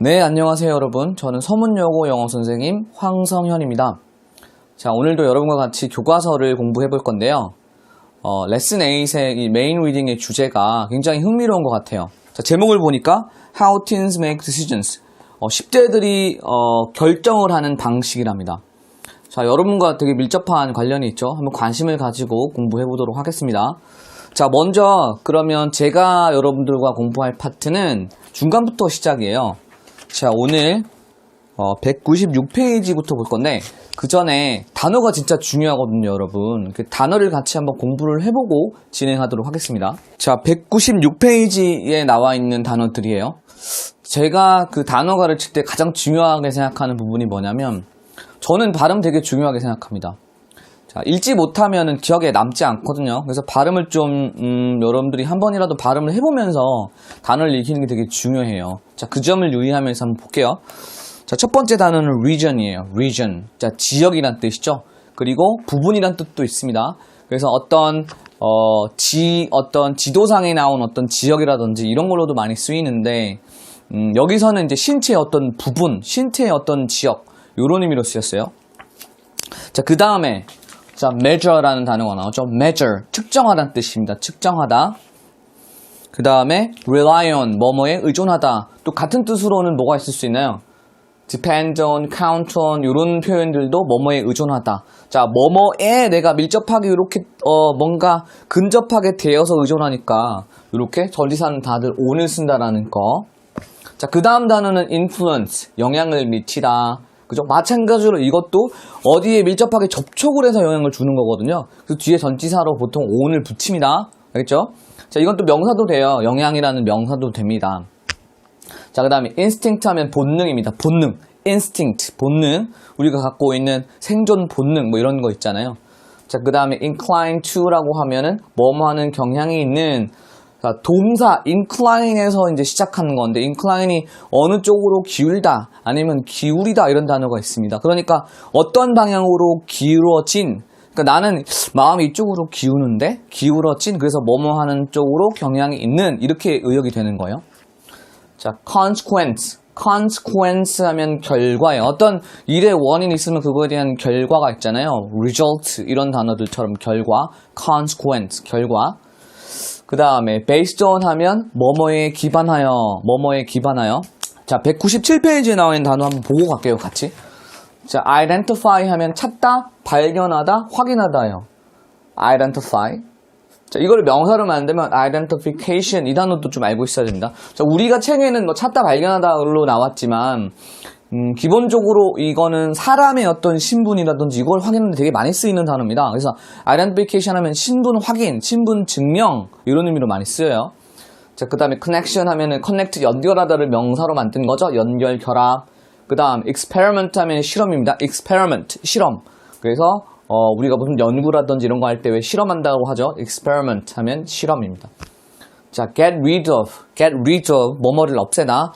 네, 안녕하세요 여러분. 저는 서문여고 영어선생님 황성현입니다. 자, 오늘도 여러분과 같이 교과서를 공부해 볼 건데요. 레슨 8의 이 메인 리딩의 주제가 굉장히 흥미로운 것 같아요. 자, 제목을 보니까 How Teens Make Decisions. 10대들이 결정을 하는 방식이랍니다. 자, 여러분과 되게 밀접한 관련이 있죠. 한번 관심을 가지고 공부해 보도록 하겠습니다. 자, 먼저 그러면 제가 여러분들과 공부할 파트는 중간부터 시작이에요. 자, 오늘 196페이지부터 볼 건데 그 전에 단어가 진짜 중요하거든요, 여러분. 그 단어를 같이 한번 공부를 해보고 진행하도록 하겠습니다. 자, 196페이지에 나와 있는 단어들이에요. 제가 그 단어 가르칠 때 가장 중요하게 생각하는 부분이 뭐냐면 저는 발음 되게 중요하게 생각합니다. 자, 읽지 못하면은 기억에 남지 않거든요. 그래서 발음을 좀 여러분들이 한 번이라도 발음을 해보면서 단어를 읽히는 게 되게 중요해요. 자, 그 점을 유의하면서 한번 볼게요. 자, 첫 번째 단어는 region이에요. region. 자, 지역이란 뜻이죠. 그리고 부분이란 뜻도 있습니다. 그래서 어떤 지도상에 나온 어떤 지역이라든지 이런 걸로도 많이 쓰이는데 여기서는 이제 신체의 어떤 부분, 신체의 어떤 지역 이런 의미로 쓰였어요. 자, 그 다음에 자, measure라는 단어가 나오죠. measure, 측정하다는 뜻입니다. 측정하다. 그 다음에 rely on, 뭐뭐에 의존하다. 또 같은 뜻으로는 뭐가 있을 수 있나요? depend on, count on 이런 표현들도 뭐뭐에 의존하다. 자, 뭐뭐에 내가 밀접하게 이렇게 뭔가 근접하게 되어서 의존하니까 이렇게 전치사는 다들 on을 쓴다라는 거. 자, 그 다음 단어는 influence, 영향을 미치다. 그죠? 마찬가지로 이것도 어디에 밀접하게 접촉을 해서 영향을 주는 거거든요. 그래서 뒤에 전치사로 보통 on을 붙입니다. 알겠죠? 자, 이건 또 명사도 돼요. 영향이라는 명사도 됩니다. 자, 그 다음에 instinct 하면 본능입니다. 본능. instinct, 본능. 우리가 갖고 있는 생존 본능, 뭐 이런 거 있잖아요. 자, 그 다음에 incline to라고 하면은 뭐뭐 하는 경향이 있는 자, 동사 incline에서 이제 시작하는 건데 incline이 어느 쪽으로 기울다 아니면 기울이다 이런 단어가 있습니다. 그러니까 어떤 방향으로 기울어진 그러니까 나는 마음이 이쪽으로 기우는데 기울어진 그래서 뭐뭐 하는 쪽으로 경향이 있는 이렇게 의역이 되는 거예요. 자, consequence 하면 결과예요. 어떤 일의 원인이 있으면 그거에 대한 결과가 있잖아요. result 이런 단어들처럼 결과, consequence 결과. 그 다음에 based on 하면 뭐뭐에 기반하여 자, 197페이지에 나와 있는 단어 한번 보고 갈게요, 같이. 자, identify 하면 찾다, 발견하다, 확인하다요. identify. 자, 이걸 명사로 만들면 identification 이 단어도 좀 알고 있어야 됩니다. 자, 우리가 책에는 뭐 찾다, 발견하다로 나왔지만 기본적으로 이거는 사람의 어떤 신분이라든지 이걸 확인하는 데 되게 많이 쓰이는 단어입니다. 그래서 identification 하면 신분 확인, 신분 증명 이런 의미로 많이 쓰여요. 자, 그 다음에 connection 하면은 connect 연결하다를 명사로 만든 거죠. 연결, 결합. 그 다음 experiment 하면 실험입니다. experiment, 실험. 그래서 우리가 무슨 연구라든지 이런 거 할 때 왜 실험한다고 하죠. experiment 하면 실험입니다. 자, get rid of 뭐뭐를 없애다.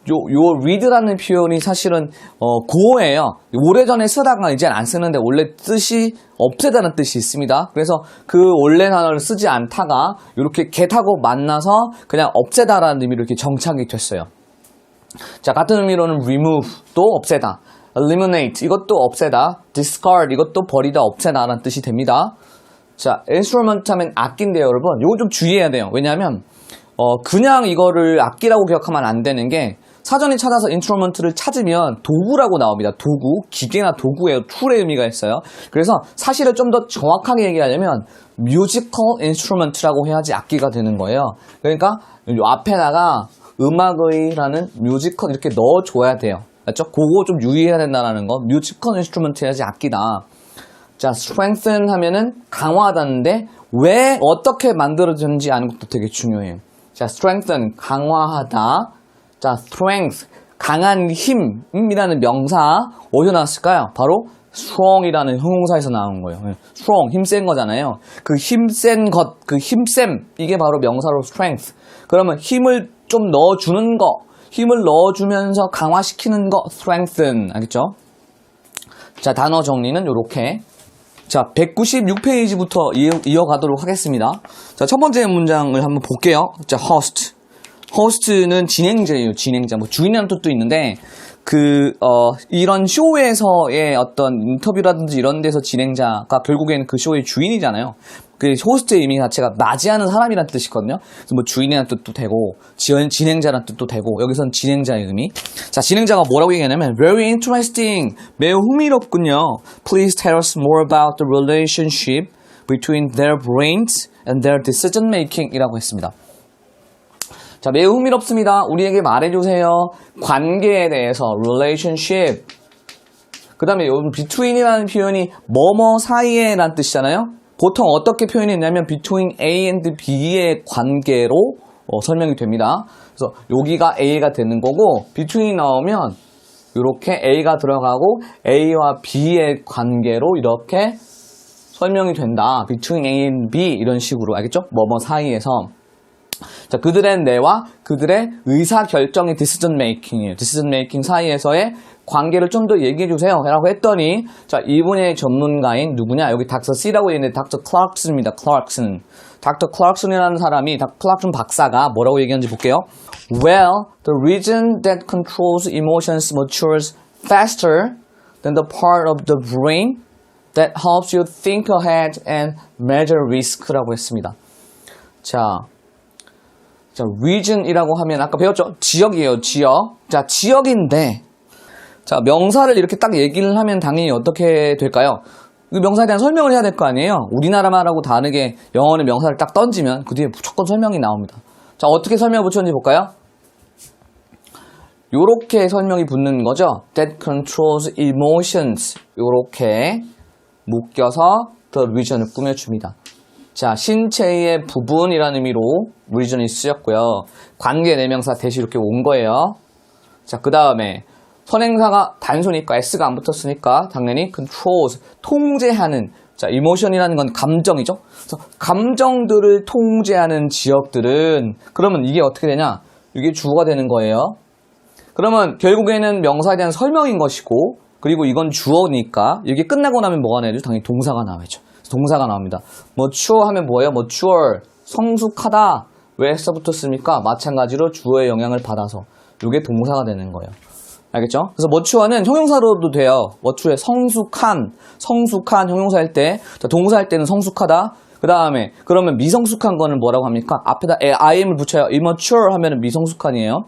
요 read라는 표현이 사실은 고어예요. 오래전에 쓰다가 이제 안 쓰는데 원래 뜻이 없애다는 뜻이 있습니다. 그래서 그 원래 단어를 쓰지 않다가 이렇게 get하고 만나서 그냥 없애다라는 의미로 이렇게 정착이 됐어요. 자, 같은 의미로는 remove 또 없애다, eliminate 이것도 없애다, discard 이것도 버리다, 없애다라는 뜻이 됩니다. 자, instrument 하면 악기인데요, 여러분. 이거 좀 주의해야 돼요. 왜냐하면 그냥 이거를 악기라고 기억하면 안 되는 게 사전에 찾아서 인스트루먼트를 찾으면 도구라고 나옵니다. 도구, 기계나 도구의 툴의 의미가 있어요. 그래서 사실을 좀 더 정확하게 얘기하려면 뮤지컬 인스트루먼트라고 해야지 악기가 되는 거예요. 그러니까 요 앞에다가 음악의라는 뮤지컬 이렇게 넣어줘야 돼요. 맞죠? 그거 좀 유의해야 된다는 거. 뮤지컬 인스트루먼트 해야지 악기다. 자, strengthen 하면은 강화하다는데 왜 어떻게 만들어졌는지 아는 것도 되게 중요해요. 자, strengthen 강화하다. 자, strength 강한 힘이라는 명사 어디서 나왔을까요? 바로 strong이라는 형용사에서 나온 거예요. strong 힘센 거잖아요. 그 힘센 것, 그 힘셈 이게 바로 명사로 strength. 그러면 힘을 좀 넣어주는 거, 힘을 넣어주면서 강화시키는 거 strengthen 알겠죠? 자, 단어 정리는 요렇게. 자, 196페이지부터 이어가도록 하겠습니다. 자, 첫 번째 문장을 한번 볼게요. 자, host. host는 진행자예요. 진행자. 뭐 주인이라는 뜻도 있는데 이런 쇼에서의 어떤 인터뷰라든지 이런 데서 진행자가 결국에는 그 쇼의 주인이잖아요. 그 호스트의 의미 자체가 맞이하는 사람이라는 뜻이거든요. 그래서 뭐 주인이라는 뜻도 되고, 진행자라는 뜻도 되고, 여기서는 진행자의 의미. 자, 진행자가 뭐라고 얘기하냐면, very interesting. 매우 흥미롭군요. Please tell us more about the relationship between their brains and their decision making 이라고 했습니다. 자, 매우 흥미롭습니다. 우리에게 말해주세요. 관계에 대해서, relationship. 그 다음에 여기 between이라는 표현이 뭐뭐 사이에 라는 뜻이잖아요. 보통 어떻게 표현했냐면 between A and B의 관계로 설명이 됩니다. 그래서 여기가 A가 되는 거고 between 나오면 이렇게 A가 들어가고 A와 B의 관계로 이렇게 설명이 된다. between A and B 이런 식으로 알겠죠? 뭐뭐 사이에서. 자, 그들의 뇌와 그들의 의사결정의 decision making이에요. decision making 사이에서의 관계를 좀 더 얘기해 주세요 라고 했더니 자, 이분의 전문가인 누구냐? 여기 닥터 C라고 있는데 닥터 클락슨입니다. 클락슨. 닥터 클락슨이라는 사람이 클락슨 박사가 뭐라고 얘기하는지 볼게요. Well, the region that controls emotions matures faster than the part of the brain that helps you think ahead and measure risk라고 했습니다. 자, region이라고 하면 아까 배웠죠? 지역이에요, 지역. 자, 지역인데 자, 명사를 이렇게 딱 얘기를 하면 당연히 어떻게 될까요? 그 명사에 대한 설명을 해야 될 거 아니에요? 우리나라 말하고 다르게 영어는 명사를 딱 던지면 그 뒤에 무조건 설명이 나옵니다. 자, 어떻게 설명을 붙였는지 볼까요? 요렇게 설명이 붙는 거죠. That controls emotions. 요렇게 묶여서 the region을 꾸며줍니다. 자, 신체의 부분이라는 의미로 region이 쓰였고요. 관계 대명사 대신 이렇게 온 거예요. 자, 그 다음에 선행사가 단수니까 S가 안 붙었으니까 당연히 controls, 통제하는. 자, emotion이라는 건 감정이죠. 그래서 감정들을 통제하는 지역들은 그러면 이게 어떻게 되냐? 이게 주어가 되는 거예요. 그러면 결국에는 명사에 대한 설명인 것이고 그리고 이건 주어니까 이게 끝나고 나면 뭐가 나야죠? 당연히 동사가 나와야죠. 동사가 나옵니다. mature 하면 뭐예요? mature, 성숙하다. 왜 S 붙었습니까? 마찬가지로 주어의 영향을 받아서 이게 동사가 되는 거예요. 알겠죠? 그래서 mature는 형용사로도 돼요. mature, 성숙한 형용사일 때, 동사일 때는 성숙하다. 그 다음에 그러면 미성숙한 거는 뭐라고 합니까? 앞에다 im을 붙여요. immature 하면은 미성숙한이에요.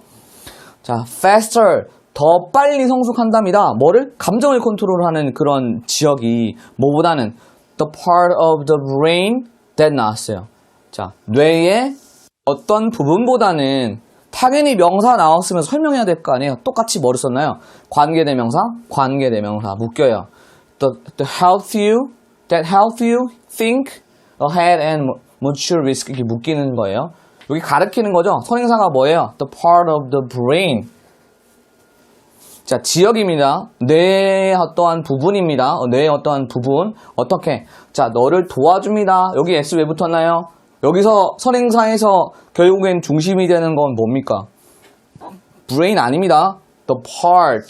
자, faster, 더 빨리 성숙한답니다. 뭐를? 감정을 컨트롤하는 그런 지역이 뭐보다는 the part of the brain that 나왔어요. 자, 뇌의 어떤 부분보다는 당연히 명사 나왔으면 설명해야 될 거 아니에요. 똑같이 뭐를 썼나요? 관계대명사 묶여요. that help you think ahead and mature risk 이렇게 묶이는 거예요. 여기 가르치는 거죠. 선행사가 뭐예요? The part of the brain. 자, 지역입니다. 뇌의 어떠한 부분입니다. 뇌의 어떠한 부분. 어떻게? 자, 너를 도와줍니다. 여기 S 왜 붙었나요? 여기서 선행사에서 결국엔 중심이 되는 건 뭡니까? brain 아닙니다. the part.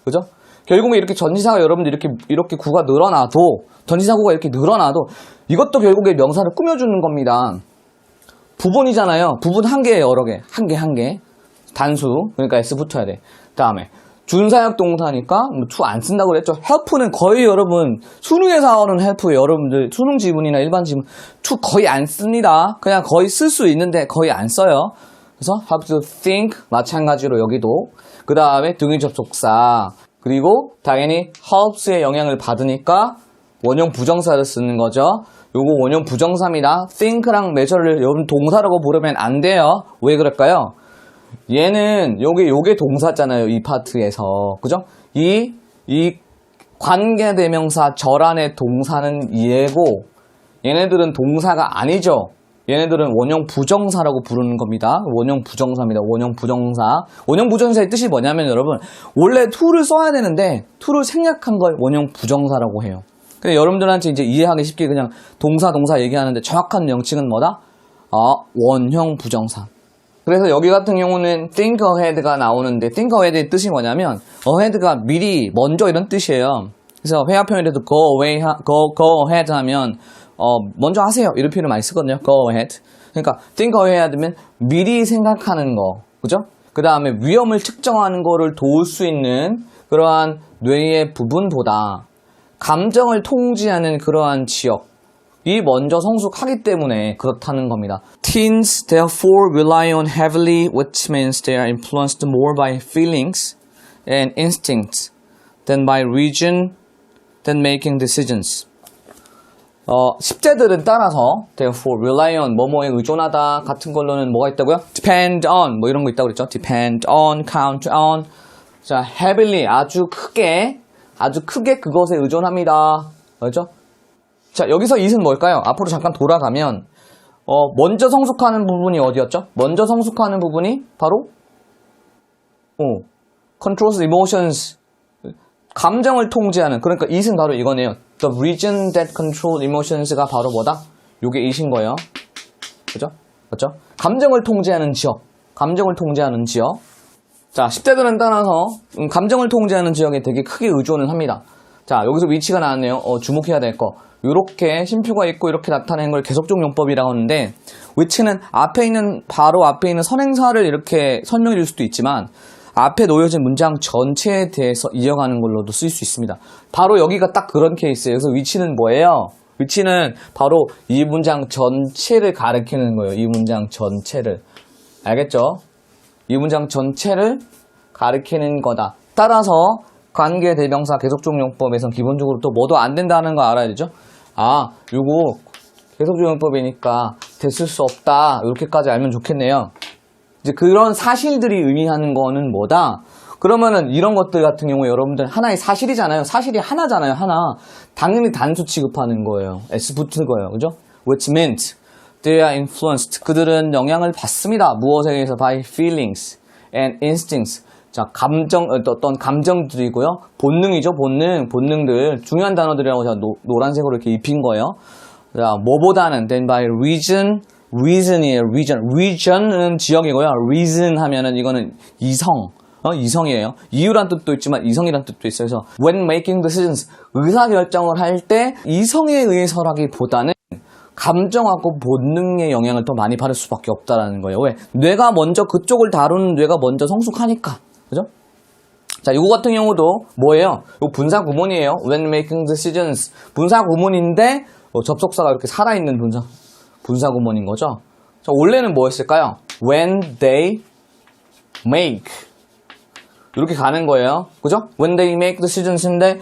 그죠? 결국에 이렇게 전치사가 여러분들 이렇게 구가 늘어나도, 전치사구가 이렇게 늘어나도 이것도 결국에 명사를 꾸며주는 겁니다. 부분이잖아요. 부분 한 개에 여러 개. 한 개. 단수. 그러니까 S 붙어야 돼. 다음에. 준사역 동사니까 to 안 쓴다고 그랬죠. help는 거의 여러분 수능에서 나오는 help 여러분들 수능 지문이나 일반 지문 to 거의 안 씁니다. 그냥 거의 쓸 수 있는데 거의 안 써요. 그래서 have to think 마찬가지로 여기도 그 다음에 등위 접속사 그리고 당연히 helps의 영향을 받으니까 원형 부정사를 쓰는 거죠. 요거 원형 부정사입니다. think랑 measure를 여러분 동사라고 부르면 안 돼요. 왜 그럴까요? 얘는 요게 동사잖아요. 이 파트에서. 그죠? 이 관계대명사 절안의 동사는 얘고 얘네들은 동사가 아니죠. 얘네들은 원형 부정사라고 부르는 겁니다. 원형 부정사입니다. 원형 부정사. 원형 부정사의 뜻이 뭐냐면 여러분 원래 to를 써야 되는데 to를 생략한 걸 원형 부정사라고 해요. 근데 여러분들한테 이제 이해하기 쉽게 그냥 동사 얘기하는데 정확한 명칭은 뭐다? 원형 부정사. 그래서 여기 같은 경우는 think ahead가 나오는데 think ahead의 뜻이 뭐냐면 ahead가 미리 먼저 이런 뜻이에요. 그래서 회화 표현에도 go ahead 하면 먼저 하세요 이런 표현을 많이 쓰거든요. go ahead. 그러니까 think ahead면 미리 생각하는 거. 그죠? 그 다음에 위험을 측정하는 거를 도울 수 있는 그러한 뇌의 부분보다 감정을 통제하는 그러한 지역이 먼저 성숙하기 때문에 그렇다는 겁니다. Teens therefore rely on heavily, which means they are influenced more by feelings and instincts than by reason, than making decisions. 10대들은 따라서 therefore rely on 뭐뭐에 의존하다 같은 걸로는 뭐가 있다고요? depend on 뭐 이런 거 있다고 그랬죠? depend on, count on. 자, heavily 아주 크게 그것에 의존합니다. 그렇죠? 자, 여기서 it은 뭘까요? 앞으로 잠깐 돌아가면 먼저 성숙하는 부분이 어디였죠? 먼저 성숙하는 부분이 바로 controls emotions 감정을 통제하는 그러니까 it은 바로 이거네요. The region that control emotions가 바로 뭐다? 요게 it인 거예요. 그죠? 그렇죠? 감정을 통제하는 지역. 자, 10대들은 따라서 감정을 통제하는 지역에 되게 크게 의존을 합니다. 자, 여기서 위치가 나왔네요. 주목해야 될 거. 요렇게 심표가 있고 이렇게 나타내는 걸 계속적 용법이라고 하는데 which는 바로 앞에 있는 선행사를 이렇게 설명해 줄 수도 있지만 앞에 놓여진 문장 전체에 대해서 이어가는 걸로도 쓸 수 있습니다. 바로 여기가 딱 그런 케이스예요. 그래서 위치는 뭐예요? 위치는 바로 이 문장 전체를 가리키는 거예요. 이 문장 전체를. 알겠죠? 이 문장 전체를 가리키는 거다. 따라서 관계대명사 계속적용법에선 기본적으로 또 뭐도 안 된다는 거 알아야 되죠? 요거 계속적용법이니까 됐을 수 없다. 이렇게까지 알면 좋겠네요. 이제 그런 사실들이 의미하는 거는 뭐다? 그러면은 이런 것들 같은 경우에 여러분들 하나의 사실이잖아요. 사실이 하나잖아요. 하나. 당연히 단수 취급하는 거예요. S 붙은 거예요. 그죠? Which meant they are influenced. 그들은 영향을 받습니다. 무엇에 의해서? By feelings and instincts. 자, 어떤 감정들이고요. 본능이죠. 본능들. 중요한 단어들이라고 제가 노란색으로 이렇게 입힌 거예요. 자, 뭐보다는 then by reason이에요. reason은 지역이고요. reason 하면은 이거는 이성이에요. 이유란 뜻도 있지만 이성이란 뜻도 있어요. 그래서 when making decisions, 의사결정을 할 때 이성에 의해서라기보다는 감정하고 본능의 영향을 더 많이 받을 수밖에 없다라는 거예요. 왜? 뇌가 먼저 그쪽을 다루는 뇌가 먼저 성숙하니까. 그죠? 자, 이거 같은 경우도 뭐예요? 이거 분사 구문이에요. when making decisions. 분사 구문인데 접속사가 이렇게 살아있는 분사 구문인 거죠. 자, 원래는 뭐였을까요? when they make 이렇게 가는 거예요. 그죠? when they make decisions인데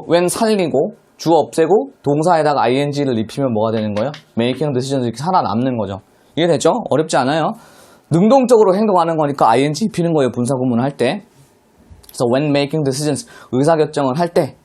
when 살리고 주어 없애고 동사에다가 ing를 입히면 뭐가 되는 거예요? making decisions 이렇게 살아남는 거죠. 이해되죠? 어렵지 않아요. 능동적으로 행동하는 거니까 ing 입히는 거예요. 분사 구문을 할 때. 그래서 when making decisions 의사결정을 할 때.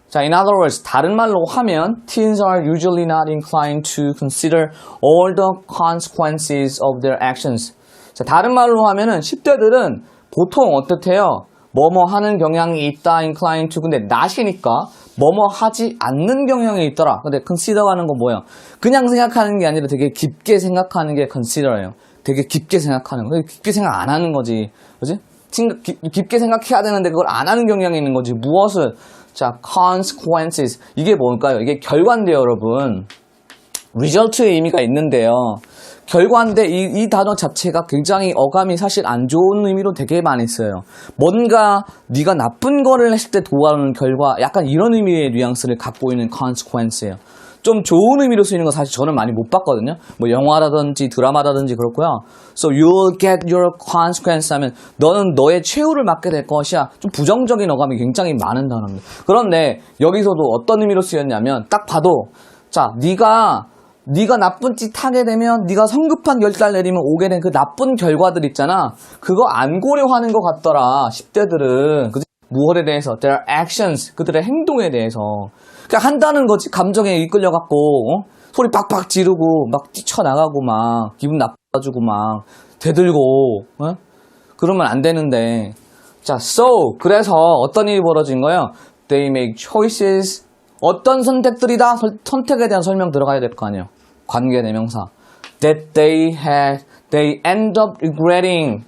자, in other words, 다른 말로 하면 teens are usually not inclined to consider all the consequences of their actions. 자, 다른 말로 하면은 10대들은 보통 어떻대요? 뭐뭐 하는 경향이 있다, inclined to. 근데 not이니까 뭐뭐 하지 않는 경향이 있더라. 근데 consider하는 건 뭐예요? 그냥 생각하는 게 아니라 되게 깊게 생각하는 게 consider예요. 되게 깊게 생각하는 거. 깊게 생각 안 하는 거지. 그지? 깊게 생각해야 되는데 그걸 안 하는 경향이 있는 거지. 무엇을? 자, consequences. 이게 뭘까요? 이게 결과인데요, 여러분. result의 의미가 있는데요. 결과인데 이 단어 자체가 굉장히 어감이 사실 안 좋은 의미로 되게 많이 써요. 뭔가 네가 나쁜 거를 했을 때 도와오는 결과, 약간 이런 의미의 뉘앙스를 갖고 있는 consequence예요. 좀 좋은 의미로 쓰이는 거 사실 저는 많이 못 봤거든요. 뭐 영화라든지 드라마라든지 그렇고요. So you'll get your consequence 하면 너는 너의 최후를 맞게 될 것이야. 좀 부정적인 어감이 굉장히 많은 단어입니다. 그런데 여기서도 어떤 의미로 쓰였냐면 딱 봐도 자, 네가 나쁜 짓 하게 되면 네가 성급한 결단을 내리면 오게 된 그 나쁜 결과들 있잖아. 그거 안 고려하는 것 같더라. 10대들은. 무엇에 대해서? Their actions. 그들의 행동에 대해서. 그냥 한다는 거지. 감정에 이끌려갖고 소리 빡빡 지르고 막 뛰쳐나가고 막 기분 나빠가지고 막 대들고 그러면 안 되는데. 자, so 그래서 어떤 일이 벌어진 거예요? They make choices. 어떤 선택들이다? 선택에 대한 설명 들어가야 될 거 아니에요. 관계대명사. That they end up regretting.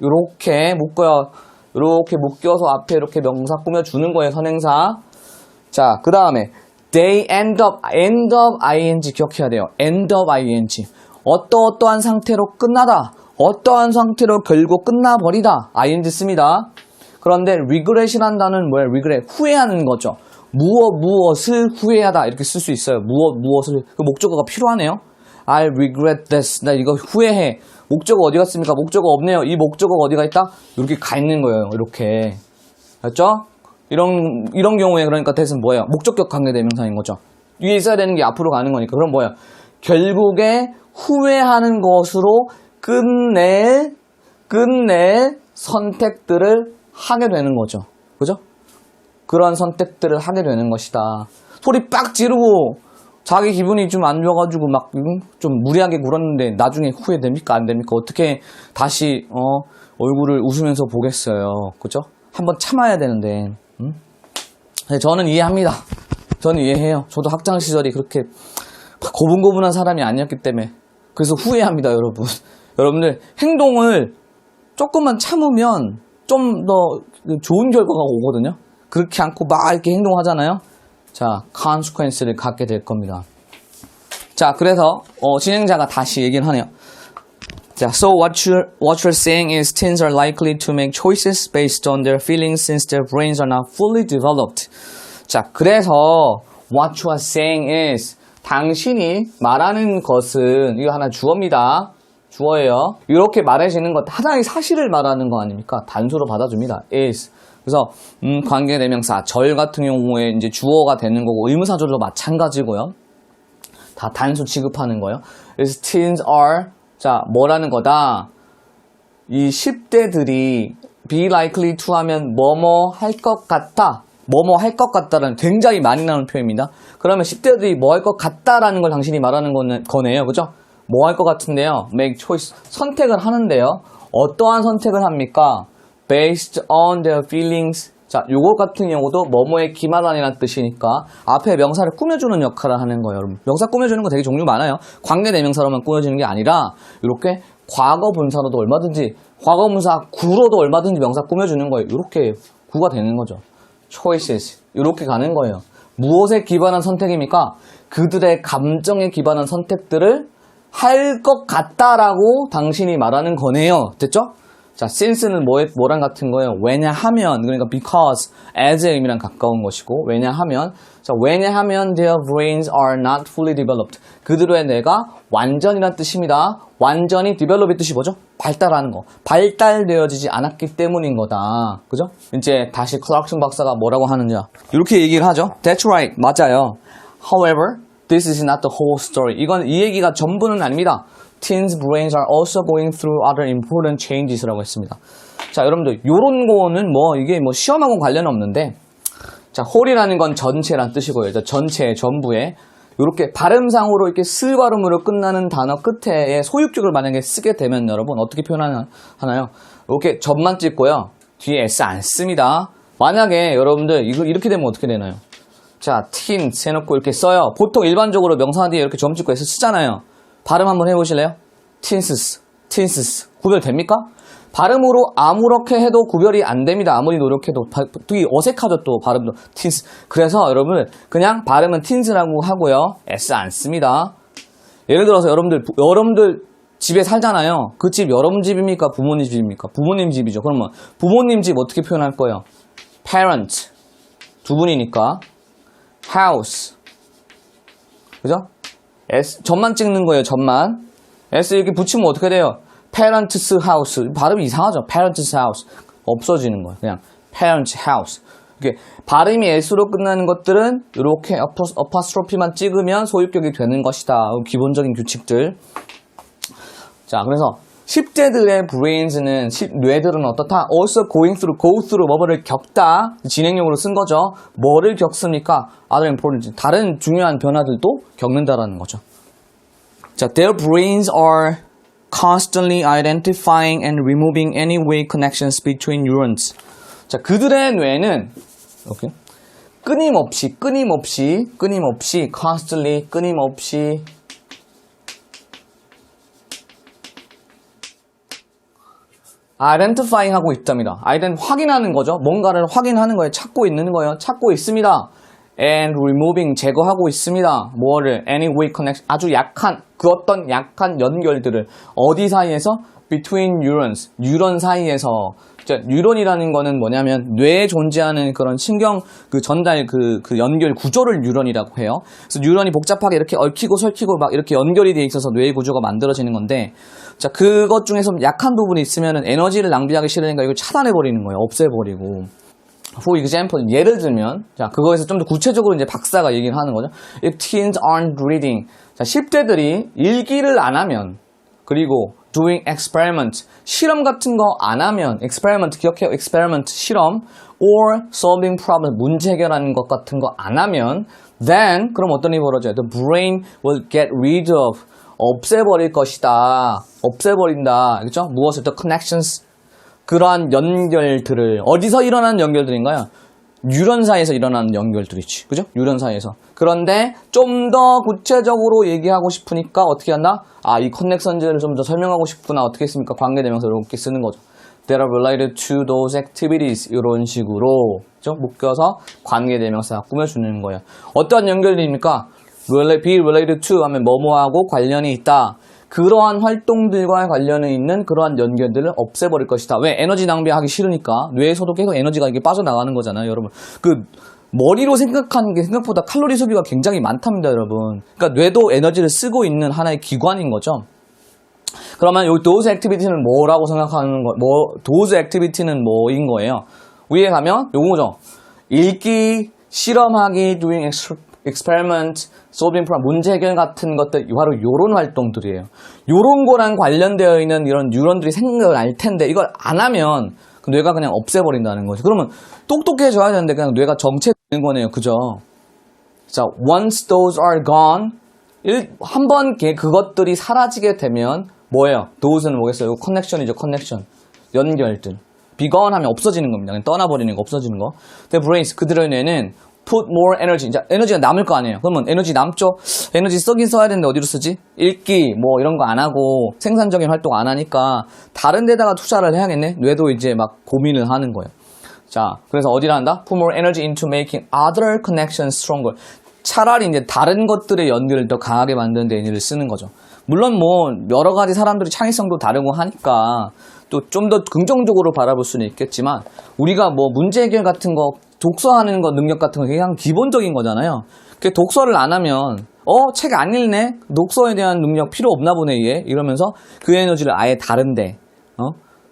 이렇게 묶여서 앞에 이렇게 명사 꾸며주는 거예요. 선행사. 자, 그 다음에 they end up ing 기억해야 돼요. end up ing. 어떠한 상태로 끝나다. 어떠한 상태로 결국 끝나버리다. ing 씁니다. 그런데 regret이란 단어는 뭐예요? regret, 후회하는 거죠. 무엇을 후회하다 이렇게 쓸 수 있어요. 무엇을 그 목적어가 필요하네요. I regret this. 나 이거 후회해. 목적어 어디 갔습니까? 목적어 없네요. 이 목적어가 어디가 있다? 이렇게 가 있는 거예요. 이렇게. 알죠? 이런 경우에 그러니까 that은 뭐예요? 목적격 관계대명사인 거죠. 위에 있어야 되는 게 앞으로 가는 거니까. 그럼 뭐예요? 결국에 후회하는 것으로 끝낼 선택들을 하게 되는 거죠. 그죠? 그런 선택들을 하게 되는 것이다. 소리 빡 지르고 자기 기분이 좀 안 좋아가지고 막 좀 무리하게 굴었는데 나중에 후회됩니까? 안 됩니까? 어떻게 다시 얼굴을 웃으면서 보겠어요. 그죠? 한번 참아야 되는데. 네, 저는 이해합니다. 저는 이해해요. 저도 학창 시절이 그렇게 고분고분한 사람이 아니었기 때문에. 그래서 후회합니다, 여러분. 여러분들 행동을 조금만 참으면 좀 더 좋은 결과가 오거든요. 그렇게 않고 막 이렇게 행동하잖아요. 자, consequence를 갖게 될 겁니다. 자, 그래서 진행자가 다시 얘기를 하네요. 자, so what you're saying is teens are likely to make choices based on their feelings since their brains are not fully developed. 자, 그래서 what you are saying is 당신이 말하는 것은 이거 하나 주어입니다. 주어예요. 이렇게 말해지는 것 하나의 사실을 말하는 거 아닙니까? 단수로 받아줍니다. is. 그래서 관계대명사 절 같은 경우에 이제 주어가 되는 거고 의문사절도 마찬가지고요. 다 단수 취급하는 거예요. 그래서 teens are 자 뭐라는 거다. 이 10대들이 be likely to 하면 뭐뭐 할 것 같다. 뭐뭐 할 것 같다라는 굉장히 많이 나오는 표현입니다. 그러면 10대들이 뭐 할 것 같다라는 걸 당신이 말하는 거네요. 그죠? 뭐 할 것 같은데요. make choice. 선택을 하는데요. 어떠한 선택을 합니까? based on their feelings. 자, 요거 같은 경우도 뭐뭐에 기반한이라는 뜻이니까 앞에 명사를 꾸며주는 역할을 하는 거예요. 여러분. 명사 꾸며주는 거 되게 종류 많아요. 관계대명사로만 꾸며주는 게 아니라 이렇게 과거 분사로도 얼마든지 과거 분사 구로도 얼마든지 명사 꾸며주는 거예요. 이렇게 구가 되는 거죠. choices. 이렇게 가는 거예요. 무엇에 기반한 선택입니까? 그들의 감정에 기반한 선택들을 할 것 같다라고 당신이 말하는 거네요. 됐죠? 자, since는 뭐랑 같은 거예요? 왜냐하면, 그러니까 because, as의 의미랑 가까운 것이고, 왜냐하면, 자, 왜냐하면 their brains are not fully developed. 그들의 뇌가 완전이란 뜻입니다. 완전히 develop의 뜻이 뭐죠? 발달하는 거. 발달되어지지 않았기 때문인 거다. 그죠? 이제 다시 클락슨 박사가 뭐라고 하느냐. 이렇게 얘기를 하죠. That's right. 맞아요. However, this is not the whole story. 이건 이 얘기가 전부는 아닙니다. Teens' brains are also going through other important changes라고 했습니다. 자, 여러분들 요런 거는 이게 시험하고 관련 없는데 자, whole이라는 건 전체란 뜻이고요. 전체, 전부에 이렇게 발음상으로 이렇게 스 발음으로 끝나는 단어 끝에 소유격을 만약에 쓰게 되면 여러분 어떻게 표현하나요? 이렇게 점만 찍고요. 뒤에 s 안 씁니다. 만약에 여러분들 이거 이렇게 되면 어떻게 되나요? 자, teens 해놓고 이렇게 써요. 보통 일반적으로 명사 뒤에 이렇게 점 찍고 s 쓰잖아요. 발음 한번 해보실래요? teens 구별됩니까? 발음으로 아무렇게 해도 구별이 안 됩니다. 아무리 노력해도 되게 어색하죠. 또 발음도 teens. 그래서 여러분 그냥 발음은 teens라고 하고요. s 안 씁니다. 예를 들어서 여러분들 집에 살잖아요. 그 집 여러분 집입니까? 부모님 집입니까? 부모님 집이죠. 그러면 부모님 집 어떻게 표현할 거예요? parent 두 분이니까 house 그죠? S 점만 찍는 거예요. 점만 S 이렇게 붙이면 어떻게 돼요? parents house 발음이 이상하죠. parents house 없어지는 거예요. 그냥 parents house 이렇게 발음이 S로 끝나는 것들은 이렇게 어퍼스트로피만 찍으면 소유격이 되는 것이다. 기본적인 규칙들. 자, 그래서 10대들의 brains는 뇌들은 어떻다? also going through, go through 뭐를 겪다 진행용으로 쓴 거죠. 뭐를 겪습니까? other important 다른 중요한 변화들도 겪는다라는 거죠. 자, their brains are constantly identifying and removing any way connections between neurons. 자, 그들의 뇌는 이렇게 끊임없이 constantly 끊임없이 identifying 하고 있답니다. 확인하는 거죠. 뭔가를 확인하는 거예요. 찾고 있는 거예요. 찾고 있습니다. and removing 제거하고 있습니다. 뭐를? any weak connection 아주 약한 그 어떤 약한 연결들을 어디 사이에서? between neurons 뉴런 사이에서. 자, 뉴런이라는 거는 뭐냐면 뇌에 존재하는 그런 신경 그 전달 그 연결 구조를 뉴런이라고 해요. 그래서 뉴런이 복잡하게 이렇게 얽히고 설키고 막 이렇게 연결이 돼 있어서 뇌의 구조가 만들어지는 건데, 자, 그것 중에서 약한 부분이 있으면은 에너지를 낭비하기 싫으니까 이걸 차단해 버리는 거예요. 없애버리고. For example, 예를 들면, 자, 그거에서 좀 더 구체적으로 이제 박사가 얘기를 하는 거죠. If teens aren't reading, 자, 10대들이 일기를 안 하면, 그리고 doing experiment, 실험 같은 거 안 하면, experiment 기억해요? experiment 실험, or solving problem, 문제 해결하는 것 같은 거 안 하면, then 그럼 어떤 일이 벌어져요? The brain will get rid of, 없애버릴 것이다. 없애버린다. 그렇죠? 무엇을? The connections, 그러한 연결들을. 어디서 일어나는 연결들인가요? 뉴런 사이에서 일어나는 연결들이지. 그죠? 뉴런 사이에서. 그런데 좀 더 구체적으로 얘기하고 싶으니까 어떻게 한다? 아, 이 커넥션들을 좀 더 설명하고 싶구나. 어떻게 했습니까? 관계대명사를 이렇게 쓰는 거죠. That are related to those activities. 이런 식으로. 그죠? 묶여서 관계대명사 꾸며주는 거예요. 어떠한 연결들입니까? be related to 하면 뭐뭐하고 관련이 있다. 그러한 활동들과 관련이 있는 그러한 연결들을 없애버릴 것이다. 왜? 에너지 낭비하기 싫으니까. 뇌에서도 계속 에너지가 이게 빠져나가는 거잖아요, 여러분. 그 머리로 생각하는 게 생각보다 칼로리 소비가 굉장히 많답니다, 여러분. 그러니까 뇌도 에너지를 쓰고 있는 하나의 기관인 거죠. 그러면 요 those activity는 뭐라고 생각하는 거? those activity는 뭐인 거예요? 위에 가면 요거죠. 읽기, 실험하기, doing experiment, solving problem, 문제 해결 같은 것들, 바로 요런 활동들이에요. 요런 거랑 관련되어 있는 이런 뉴런들이 생각을 알 텐데, 이걸 안 하면 뇌가 그냥 없애버린다는 거죠. 그러면 똑똑해져야 되는데 그냥 뇌가 정체되는 거네요. 그죠? 자, once those are gone, 한번 그것들이 사라지게 되면 뭐예요? those는 뭐겠어요? 이거 커넥션이죠, 커넥션. 연결들. be gone 하면 없어지는 겁니다. 그냥 떠나버리는 거, 없어지는 거. The brains, 그들의 뇌는 put more energy. 자, 에너지가 남을 거 아니에요. 그러면 에너지 남죠? 에너지 쓰긴 써야 되는데 어디로 쓰지? 읽기, 뭐 이런 거 안 하고 생산적인 활동 안 하니까 다른 데다가 투자를 해야겠네? 뇌도 이제 막 고민을 하는 거예요. 자, 그래서 어디를 한다? Put more energy into making other connections stronger. 차라리 이제 다른 것들의 연결을 더 강하게 만드는 데 에너지를 쓰는 거죠. 물론 뭐 여러 가지 사람들이 창의성도 다르고 하니까 또 좀 더 긍정적으로 바라볼 수는 있겠지만, 우리가 뭐 문제 해결 같은 거, 독서하는 거 능력 같은 거 그냥 기본적인 거잖아요. 그 독서를 안 하면 책 안 읽네? 독서에 대한 능력 필요 없나 보네 얘? 이러면서 그 에너지를 아예 다른데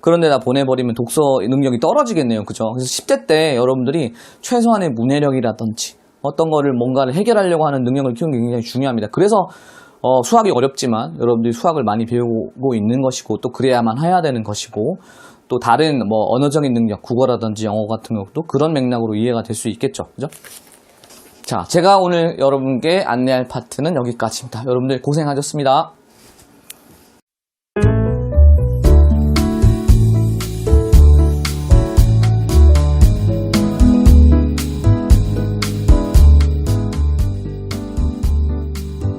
그런 데다 보내버리면 독서 능력이 떨어지겠네요. 그죠? 그래서 10대 때 여러분들이 최소한의 문해력이라든지 어떤 거를 뭔가를 해결하려고 하는 능력을 키우는 게 굉장히 중요합니다. 그래서 수학이 어렵지만 여러분들이 수학을 많이 배우고 있는 것이고, 또 그래야만 해야 되는 것이고, 또 다른 뭐 언어적인 능력, 국어라든지 영어 같은 것도 그런 맥락으로 이해가 될 수 있겠죠. 그죠? 자, 제가 오늘 여러분께 안내할 파트는 여기까지입니다. 여러분들 고생하셨습니다.